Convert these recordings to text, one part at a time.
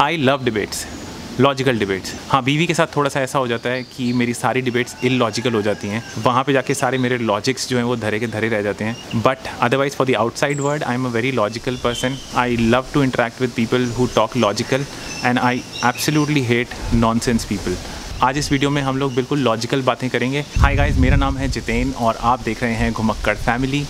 I love debates, logical debates. हाँ, बीवी के साथ थोड़ा सा ऐसा हो जाता है कि मेरी सारी डिबेट्स इलॉजिकल हो जाती हैं, वहाँ पे जाके सारे मेरे लॉजिक्स जो हैं वो धरे के धरे रह जाते हैं। But otherwise for the outside world I am a very logical person. I love to interact with people who talk logical and I absolutely hate nonsense people. आज इस वीडियो में हम लोग बिल्कुल लॉजिकल बातें करेंगे। हाय गाइस, मेरा नाम है जितेन और आप देख रहे हैं घुमक्कड़ फैमिली।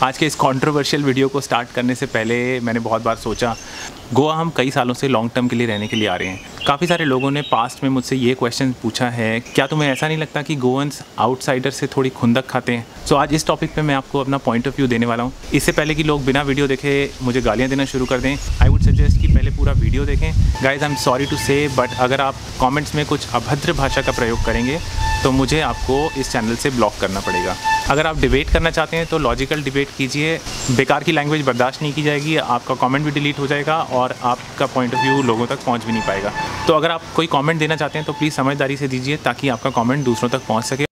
आज के इस कंट्रोवर्शियल वीडियो को स्टार्ट करने से पहले मैंने बहुत बार सोचा, गोवा हम कई सालों से लॉन्ग टर्म के लिए रहने के लिए आ रहे हैं। काफ़ी सारे लोगों ने पास्ट में मुझसे ये क्वेश्चन पूछा है, क्या तुम्हें ऐसा नहीं लगता कि गोवंस आउटसाइडर से थोड़ी खुंदक खाते हैं? सो आज इस टॉपिक पे मैं आपको अपना पॉइंट ऑफ व्यू देने वाला हूँ। इससे पहले कि लोग बिना वीडियो देखे मुझे गालियाँ देना शुरू कर दें, आई वुड सजेस्ट कि पहले पूरा वीडियो देखें। Guys I am sorry to say, but अगर आप कॉमेंट्स में कुछ अभद्र भाषा का प्रयोग करेंगे तो मुझे आपको इस चैनल से ब्लॉक करना पड़ेगा। अगर आप डिबेट करना चाहते हैं तो लॉजिकल डिबेट कीजिए, बेकार की लैंग्वेज बर्दाश्त नहीं की जाएगी, आपका कमेंट भी डिलीट हो जाएगा और आपका पॉइंट ऑफ व्यू लोगों तक पहुंच भी नहीं पाएगा। तो अगर आप कोई कमेंट देना चाहते हैं तो प्लीज़ समझदारी से दीजिए ताकि आपका कमेंट दूसरों तक पहुंच सके।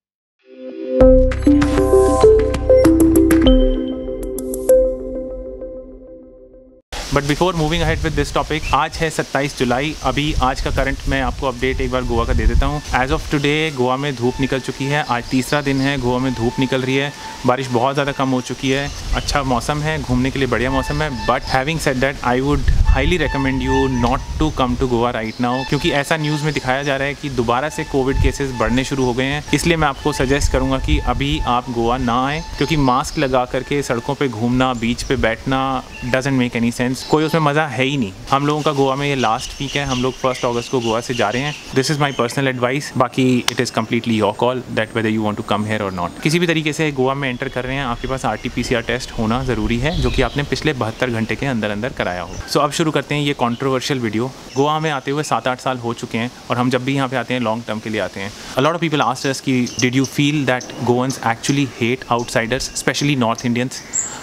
But before moving ahead with this topic, आज है 27 जुलाई। अभी आज का करंट मैं आपको अपडेट एक बार गोवा का दे देता हूँ। एज ऑफ टुडे गोवा में धूप निकल चुकी है। आज तीसरा दिन है, गोवा में धूप निकल रही है, बारिश बहुत ज़्यादा कम हो चुकी है, अच्छा मौसम है, घूमने के लिए बढ़िया मौसम है। But having said that, I would highly recommend you not to come to Goa right now, क्योंकि ऐसा न्यूज़ में दिखाया जा रहा है कि दोबारा से कोविड केसेस बढ़ने शुरू हो गए हैं। इसलिए मैं आपको सजेस्ट करूँगा कि अभी आप गोवा ना आएँ, क्योंकि मास्क लगा करके सड़कों पर घूमना, बीच पर बैठना डजंट मेक एनी सेंस। कोई उसमें मज़ा है ही नहीं। हम लोगों का गोवा में ये लास्ट वीक है, हम लोग 1 अगस्त को गोवा से जा रहे हैं। This is my personal advice, बाकी it is completely your call that whether you want to come here और नॉट। किसी भी तरीके से गोवा में एंटर कर रहे हैं, आपके पास RT-PCR टेस्ट होना ज़रूरी है, जो कि आपने पिछले 72 घंटे के अंदर अंदर कराया हो। सो अब शुरू करते हैं ये कंट्रोवर्शियल वीडियो। गोवा में आते हुए 7-8 साल हो चुके हैं और हम जब भी यहाँ पे आते हैं लॉन्ग टर्म के लिए आते हैं। A lot of people asked us कि did you feel that Goans actually hate outsiders, specially North Indians?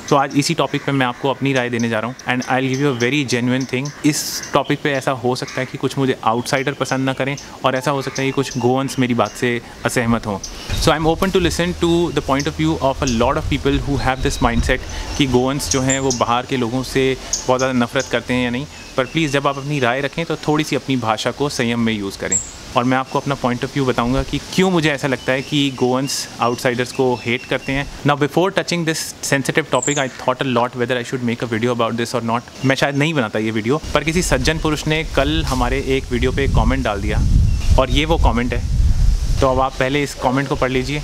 तो आज इसी टॉपिक पे मैं आपको अपनी राय देने जा रहा हूँ and I will give you a very genuine thing. इस टॉपिक पे ऐसा हो सकता है कि कुछ मुझे आउटसाइडर पसंद ना करें और ऐसा हो सकता है कि कुछ गोवंस मेरी बात से असहमत हों। So I am open to listen to the point of view of a lot of people who have this mindset कि गोवंस जो हैं वो बाहर के लोगों से बहुत ज़्यादा नफरत करते हैं या नहीं। पर प्लीज़ जब आप अपनी राय रखें तो थोड़ी सी अपनी भाषा को संयम में यूज़ करें और मैं आपको अपना पॉइंट ऑफ व्यू बताऊंगा कि क्यों मुझे ऐसा लगता है कि गोवंस आउटसाइडर्स को हेट करते हैं। Now before touching this sensitive topic, I thought a lot whether I should make a video about this और नॉट। मैं शायद नहीं बनाता ये वीडियो, पर किसी सज्जन पुरुष ने कल हमारे एक वीडियो पे एक कमेंट डाल दिया और ये वो कमेंट है। तो अब आप पहले इस कमेंट को पढ़ लीजिए।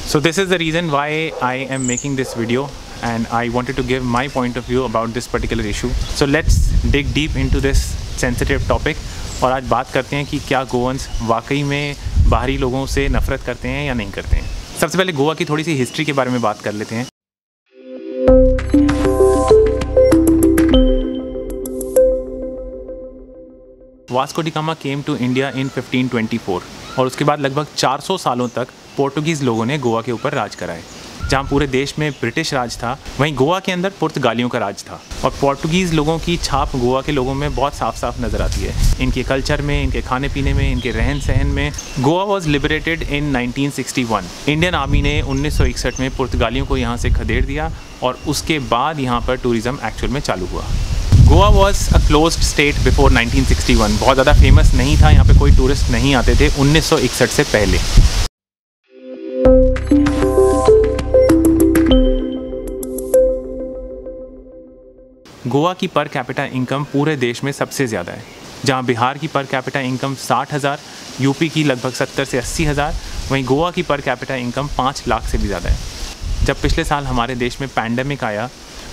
सो this is the reason why I am making this video and I wanted to give my point of view about this particular issue. So let's dig deep into this sensitive topic और आज बात करते हैं कि क्या गोवंस वाकई में बाहरी लोगों से नफरत करते हैं या नहीं करते हैं। सबसे पहले गोवा की थोड़ी सी हिस्ट्री के बारे में बात कर लेते हैं। Vasco da Gama came to India in 1524 और उसके बाद लगभग 400 सालों तक पोर्टुगीज़ लोगों ने गोवा के ऊपर राज कराए। जहाँ पूरे देश में ब्रिटिश राज था, वहीं गोवा के अंदर पुर्तगालियों का राज था और पोर्टुगीज़ लोगों की छाप गोवा के लोगों में बहुत साफ साफ नज़र आती है। इनके कल्चर में, इनके खाने पीने में, इनके रहन सहन में। Goa was liberated in 1961। Indian army ने 1961 में पुर्तगालियों को यहाँ से खदेड़ दिया और उसके बाद यहाँ पर टूरिज़्म एक्चुअल में चालू हुआ। Goa was a closed state before 1961। बहुत ज़्यादा फेमस नहीं था, यहाँ पे कोई टूरिस्ट नहीं आते थे 1961 से पहले। गोवा की पर कैपिटा इनकम पूरे देश में सबसे ज़्यादा है। जहां बिहार की पर कैपिटा इनकम 60,000, यूपी की लगभग 70 से 80,000, वहीं गोवा की पर कैपिटा इनकम 5 लाख से भी ज़्यादा है। जब पिछले साल हमारे देश में पैंडेमिक आया,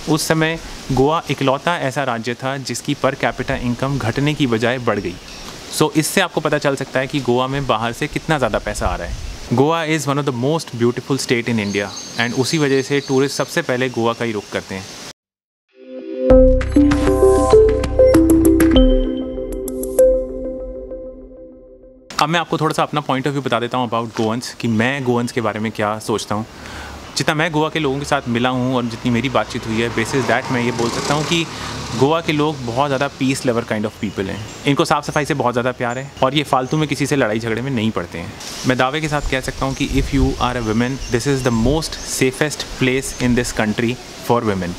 उस समय गोवा इकलौता ऐसा राज्य था जिसकी पर कैपिटा इनकम घटने की बजाय बढ़ गई। सो इससे आपको पता चल सकता है कि गोवा में बाहर से कितना ज़्यादा पैसा आ रहा है। Goa is one of the most beautiful state in India and उसी वजह से टूरिस्ट सबसे पहले गोवा का ही रुख करते हैं। अब मैं आपको थोड़ा सा अपना पॉइंट ऑफ व्यू बता देता हूँ अबाउट गोवंस, कि मैं गोवंस के बारे में क्या सोचता हूँ। जितना मैं गोवा के लोगों के साथ मिला हूँ और जितनी मेरी बातचीत हुई है, बेसिस दैट मैं ये बोल सकता हूँ कि गोवा के लोग बहुत ज़्यादा piece lover kind of people हैं। इनको साफ़ सफाई से बहुत ज़्यादा प्यार है और ये फालतू में किसी से लड़ाई झगड़े में नहीं पड़ते हैं। मैं दावे के साथ कह सकता हूँ कि if you are a women, this is the most safest place in this country for women.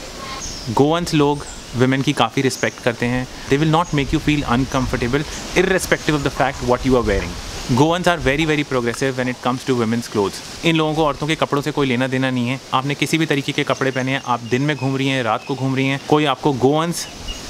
Goans लोग वुमेन की काफ़ी रिस्पेक्ट करते हैं। They will not make you feel uncomfortable irrespective of the fact what you are wearing. Goans are very very progressive when it comes to women's clothes. इन लोगों को औरतों के कपड़ों से कोई लेना देना नहीं है। आपने किसी भी तरीके के कपड़े पहने हैं, आप दिन में घूम रही हैं, रात को घूम रही हैं, कोई आपको गोवंस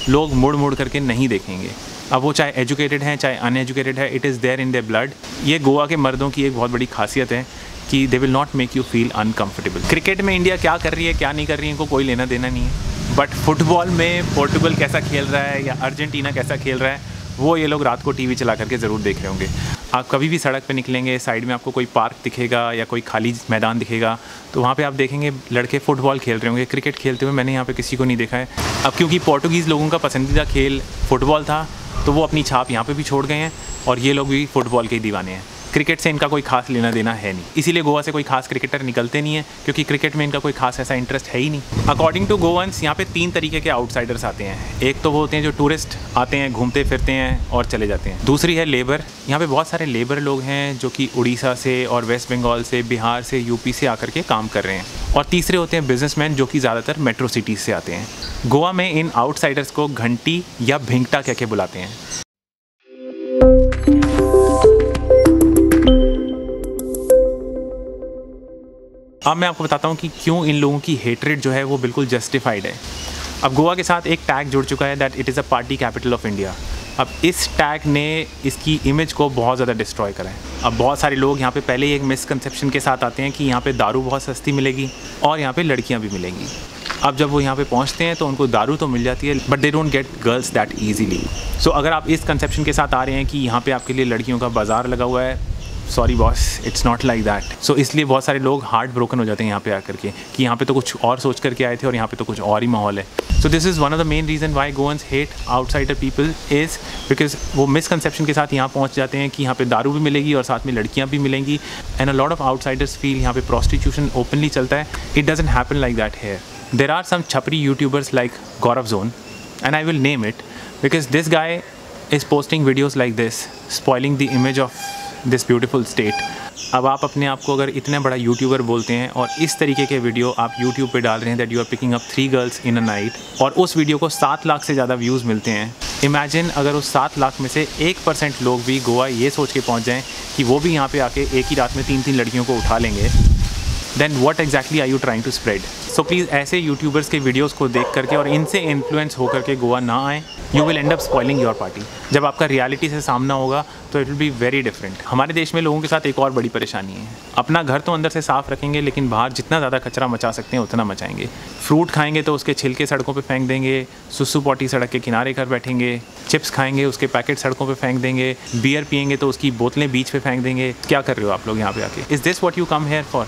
लोग मुड़ मुड़ करके नहीं देखेंगे। अब वो चाहे एजुकेटेड हैं चाहे अनएजुकेटेड है, it is there in their blood. ये गोवा के मर्दों की एक बहुत बड़ी खासियत है कि दे will not make you feel uncomfortable. Cricket में इंडिया क्या कर रही है क्या नहीं कर रही है, इनको कोई लेना देना नहीं है। बट फुटबॉल में पोर्टुगल कैसा खेल रहा है या अर्जेंटीना कैसा खेल रहा है, वो ये लोग रात को टीवी चला करके ज़रूर देख रहे होंगे। आप कभी भी सड़क पे निकलेंगे, साइड में आपको कोई पार्क दिखेगा या कोई खाली मैदान दिखेगा, तो वहाँ पे आप देखेंगे लड़के फुटबॉल खेल रहे होंगे, क्रिकेट खेलते हुए मैंने यहाँ पे किसी को नहीं देखा है। अब क्योंकि पोर्टुगीज़ लोगों का पसंदीदा खेल फुटबॉल था, तो वो अपनी छाप यहाँ पे भी छोड़ गए हैं और ये लोग भी फुटबॉल के ही दीवाने हैं। क्रिकेट से इनका कोई खास लेना देना है नहीं, इसीलिए गोवा से कोई खास क्रिकेटर निकलते नहीं है, क्योंकि क्रिकेट में इनका कोई खास ऐसा इंटरेस्ट है ही नहीं। अकॉर्डिंग टू गोवंस यहाँ पे 3 तरीके के आउटसाइडर्स आते हैं। एक तो वो होते हैं जो टूरिस्ट आते हैं, घूमते फिरते हैं और चले जाते हैं। दूसरी है लेबर। यहाँ पे बहुत सारे लेबर लोग हैं जो कि उड़ीसा से और वेस्ट बंगाल से, बिहार से, यूपी से आकर के काम कर रहे हैं। और तीसरे होते हैं बिजनेसमैन, जो कि ज़्यादातर मेट्रो सिटीज़ से आते हैं। गोवा में इन आउटसाइडर्स को घंटी या भिंगटा कह के बुलाते हैं। अब मैं आपको बताता हूँ कि क्यों इन लोगों की हेट्रेड जो है वो बिल्कुल जस्टिफाइड है। अब गोवा के साथ एक टैग जुड़ चुका है that it is a party capital of India. अब इस टैग ने इसकी इमेज को बहुत ज़्यादा डिस्ट्रॉय करा है। अब बहुत सारे लोग यहाँ पे पहले ही एक मिसकंसेप्शन के साथ आते हैं कि यहाँ पे दारू बहुत सस्ती मिलेगी और यहाँ पे लड़कियाँ भी मिलेंगी। अब जब वो यहाँ पे पहुँचते हैं तो उनको दारू तो मिल जाती है, but they don't get girls that easily. So अगर आप इस कंसेप्शन के साथ आ रहे हैं कि यहाँ पे आपके लिए लड़कियों का बाज़ार लगा हुआ है, sorry boss, it's not like that. So इसलिए बहुत सारे लोग हार्ट ब्रोकन हो जाते हैं यहाँ पे आकर के कि यहाँ पे तो कुछ और सोच करके आए थे और यहाँ पे तो कुछ और ही माहौल है। सो this is one of the main reason why Goans hate outsider people is because वो मिसकंसेप्शन के साथ यहाँ पहुँच जाते हैं कि यहाँ पे दारू भी मिलेगी और साथ में लड़कियाँ भी मिलेंगी। And a lot of outsiders feel यहाँ पे प्रोस्टिट्यूशन ओपनली चलता है। It doesn't happen like that here. There are some छपरी YouTubers like Gaurav Zone and I will name it because this guy is posting videos like this spoiling the image of this beautiful state. अब आप अपने आप को अगर इतना बड़ा YouTuber बोलते हैं और इस तरीके के वीडियो आप यूट्यूब पे डाल रहे हैं that you are picking up 3 girls in a night, और उस वीडियो को 7 लाख से ज़्यादा व्यूज़ मिलते हैं। इमेजिन अगर उस 7 लाख में से 1% लोग भी गोवा ये सोच के पहुँच जाएँ कि वो भी यहाँ पे आके एक ही रात में 3-3 लड़कियों को उठा लेंगे, then what exactly are you trying to spread. So please ऐसे यूट्यूबर्स के वीडियोस को देख करके और इनसे इन्फ्लुएंस होकर के गोवा ना आए। You will end up spoiling your party. जब आपका रियलिटी से सामना होगा तो it will be very different. हमारे देश में लोगों के साथ एक और बड़ी परेशानी है, अपना घर तो अंदर से साफ़ रखेंगे लेकिन बाहर जितना ज़्यादा कचरा मचा सकते हैं उतना मचाएंगे। फ्रूट खाएंगे तो उसके छिलके सड़कों पे फेंक देंगे, सुसु पॉटी सड़क के किनारे कर बैठेंगे, चिप्स खाएंगे उसके पैकेट सड़कों पे फेंक देंगे, बियर पियेंगे तो उसकी बोतलें बीच पे फेंक देंगे। क्या कर रहे हो आप लोग यहाँ पे आके? Is this what you come here for?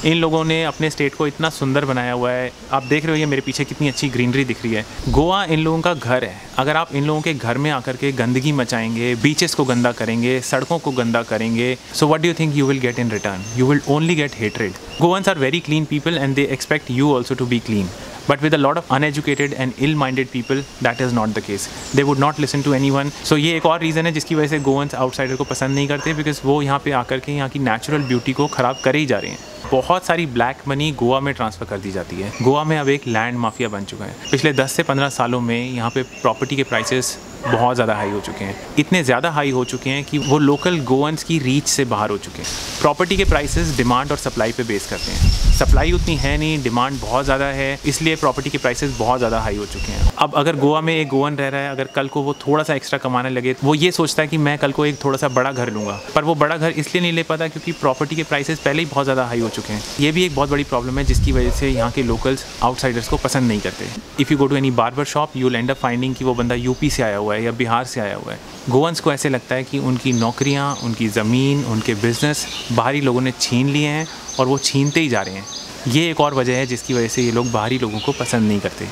इन लोगों ने अपने स्टेट को इतना सुंदर बनाया हुआ है। आप देख रहे हो ये मेरे पीछे कितनी अच्छी ग्रीनरी दिख रही है। गोवा इन लोगों का घर है। अगर आप इन लोगों के घर में आकर के गंदगी मचाएंगे, बीचेस को गंदा करेंगे, सड़कों को गंदा करेंगे, so what do you think you will get in return? You will only get hatred. Goans are very clean people and they expect you also to be clean. But with a lot of uneducated and ill-minded people, that is not the case. They would not listen to anyone. So ये एक और reason है जिसकी वजह से गोवंस outsider को पसंद नहीं करते, बिकॉज वो यहाँ पे आकर के यहाँ की नेचुरल ब्यूटी को ख़राब करे ही जा रहे हैं. बहुत सारी ब्लैक मनी गोवा में ट्रांसफ़र कर दी जाती है. गोवा में अब एक लैंड माफिया बन चुका है. पिछले 10 से 15 सालों में यहाँ पे प्रॉपर्टी के प्राइसेस बहुत ज़्यादा हाई हो चुके हैं. इतने ज़्यादा हाई हो चुके हैं कि वो लोकल गोवंस की रीच से बाहर हो चुके हैं. प्रॉपर्टी के प्राइसेस डिमांड और सप्लाई पे बेस करते हैं. सप्लाई उतनी है नहीं, डिमांड बहुत ज़्यादा है, इसलिए प्रॉपर्टी के प्राइसेस बहुत ज़्यादा हाई हो चुके हैं. अब अगर गोवा में एक गोवन रह रहा है, अगर कल को वो थोड़ा सा एक्स्ट्रा कमाने लगे, वो ये सोचता है कि मैं कल को एक थोड़ा सा बड़ा घर लूँगा, पर वो बड़ा घर इसलिए नहीं ले पाता क्योंकि प्रॉपर्टी के प्राइसेस पहले ही बहुत ज़्यादा हाई हो चुके हैं. ये भी एक बहुत बड़ी प्रॉब्लम है जिसकी वजह से यहाँ के लोकल्स आउटसाइडर्स को पसंद नहीं करते. If you go to any barber shop, you will end up finding कि वो बंदा यूपी से आया हुआ है या बिहार से आया हुआ है. गोवंस को ऐसे लगता है कि उनकी नौकरियाँ, उनकी ज़मीन, उनके बिज़नेस बाहरी लोगों ने छीन लिए हैं और वो छीनते ही जा रहे हैं. ये एक और वजह है जिसकी वजह से ये लोग बाहरी लोगों को पसंद नहीं करते.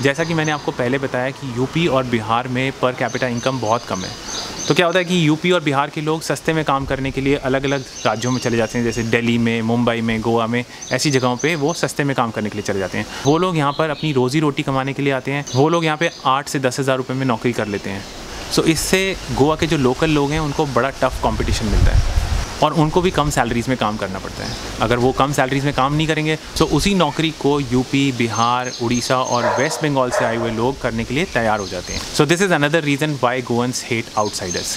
जैसा कि मैंने आपको पहले बताया कि यूपी और बिहार में पर कैपिटा इनकम बहुत कम है। तो क्या होता है कि यूपी और बिहार के लोग सस्ते में काम करने के लिए अलग अलग राज्यों में चले जाते हैं, जैसे दिल्ली में, मुंबई में, गोवा में, ऐसी जगहों पे वो सस्ते में काम करने के लिए चले जाते हैं। वो लोग यहाँ पर अपनी रोज़ी रोटी कमाने के लिए आते हैं। वो लोग यहाँ पे 8 से 10 हज़ार रुपये में नौकरी कर लेते हैं। सो इससे गोवा के जो लोकल लोग हैं उनको बड़ा टफ कॉम्पिटिशन मिलता है और उनको भी कम सैलरीज़ में काम करना पड़ता है। अगर वो कम सैलरीज़ में काम नहीं करेंगे तो उसी नौकरी को यूपी, बिहार, उड़ीसा और वेस्ट बंगाल से आए हुए लोग करने के लिए तैयार हो जाते हैं। So this is another reason why Goans hate outsiders.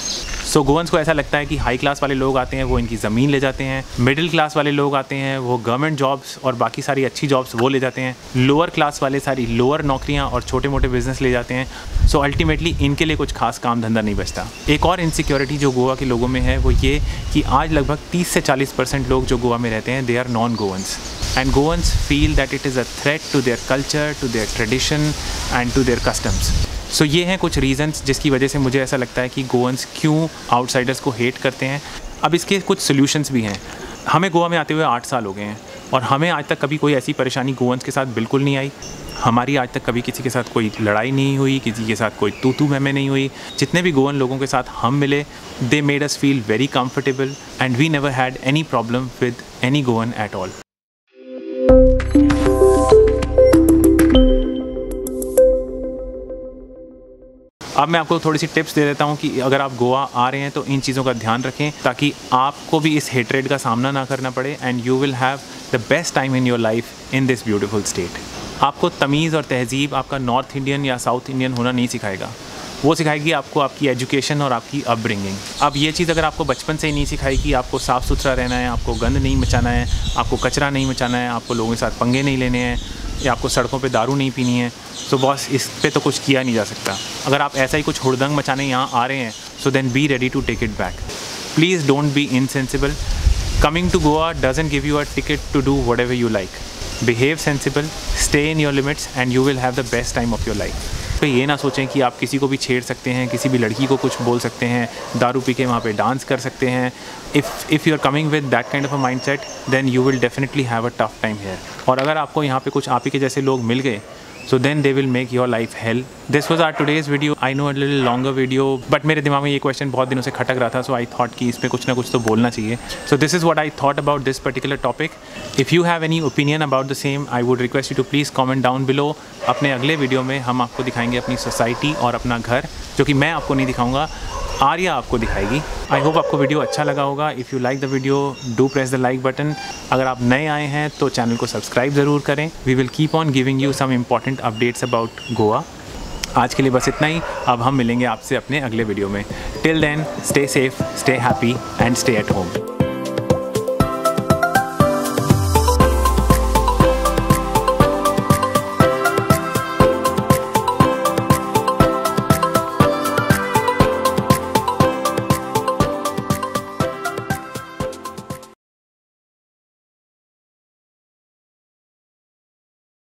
So Goans को ऐसा लगता है कि हाई क्लास वाले लोग आते हैं वो इनकी ज़मीन ले जाते हैं, मिडिल क्लास वाले लोग आते हैं वो गवर्नमेंट जॉब्स और बाकी सारी अच्छी जॉब्स वो ले जाते हैं, लोअर क्लास वाले सारी लोअर नौकरियाँ और छोटे मोटे बिजनेस ले जाते हैं। सो अल्टीमेटली इनके लिए कुछ खास काम धंधा नहीं बचता। एक और इनसिक्योरिटी जो गोवा के लोगों में है वो ये कि आज लगभग 30 से 40% लोग जो गोवा में रहते हैं they are non Goans, and Goans feel that it is a threat to their culture, to their tradition and to their customs. So ये हैं कुछ रीज़न्स जिसकी वजह से मुझे ऐसा लगता है कि गोवंस क्यों आउटसाइडर्स को हेट करते हैं। अब इसके कुछ सोल्यूशंस भी हैं। हमें गोवा में आते हुए 8 साल हो गए हैं और हमें आज तक कभी कोई ऐसी परेशानी गोवंस के साथ बिल्कुल नहीं आई। हमारी आज तक कभी किसी के साथ कोई लड़ाई नहीं हुई, किसी के साथ कोई तू मैं नहीं हुई। जितने भी गोवन लोगों के साथ हम मिले, they made us feel very comfortable and we never had any problem with any Goan at all. अब मैं आपको थोड़ी सी टिप्स दे देता हूँ कि अगर आप गोवा आ रहे हैं तो इन चीज़ों का ध्यान रखें ताकि आपको भी इस हेट्रेड का सामना ना करना पड़े and you will have the best time in your life in this beautiful state. आपको तमीज़ और तहज़ीब आपका नॉर्थ इंडियन या साउथ इंडियन होना नहीं सिखाएगा, वो सिखाएगी आपको आपकी एजुकेशन और आपकी अपब्रिंगिंग। अब ये चीज़ अगर आपको बचपन से ही नहीं सिखाई कि आपको साफ़ सुथरा रहना है, आपको गंद नहीं मचाना है, आपको कचरा नहीं मचाना है, आपको लोगों के साथ पंगे नहीं लेने हैं या आपको सड़कों पे दारू नहीं पीनी है, तो बॉस इस पे तो कुछ किया नहीं जा सकता। अगर आप ऐसा ही कुछ हुड़दंग मचाने यहाँ आ रहे हैं so then be ready to take it back. Please don't be insensible. Coming to Goa doesn't give you a ticket to do whatever you like. Behave sensible, stay in your limits and you will have the best time of your life. तो ये ना सोचें कि आप किसी को भी छेड़ सकते हैं, किसी भी लड़की को कुछ बोल सकते हैं, दारू पी के वहाँ पे डांस कर सकते हैं। If you are coming with that kind of a mind set then you will definitely have a tough time here. और अगर आपको यहाँ पे कुछ आप ही के जैसे लोग मिल गए so then they will make your life hell. This was our today's video. I know a little longer video, but मेरे दिमाग में ये question बहुत दिनों से खटक रहा था, so I thought कि इस पे कुछ ना कुछ तो बोलना चाहिए. So this is what I thought about this particular topic. If you have any opinion about the same, I would request you to please comment down below. अपने अगले वीडियो में हम आपको दिखाएंगे अपनी सोसाइटी और अपना घर, जो कि मैं आपको नहीं दिखाऊंगा, आर्या आपको दिखाएगी। आई होप आपको वीडियो अच्छा लगा होगा। If you like the video do press the like button. अगर आप नए आए हैं तो चैनल को सब्सक्राइब ज़रूर करें। We will keep on giving you some important updates about Goa. आज के लिए बस इतना ही। अब हम मिलेंगे आपसे अपने अगले वीडियो में। Till then stay safe, stay happy and stay at home.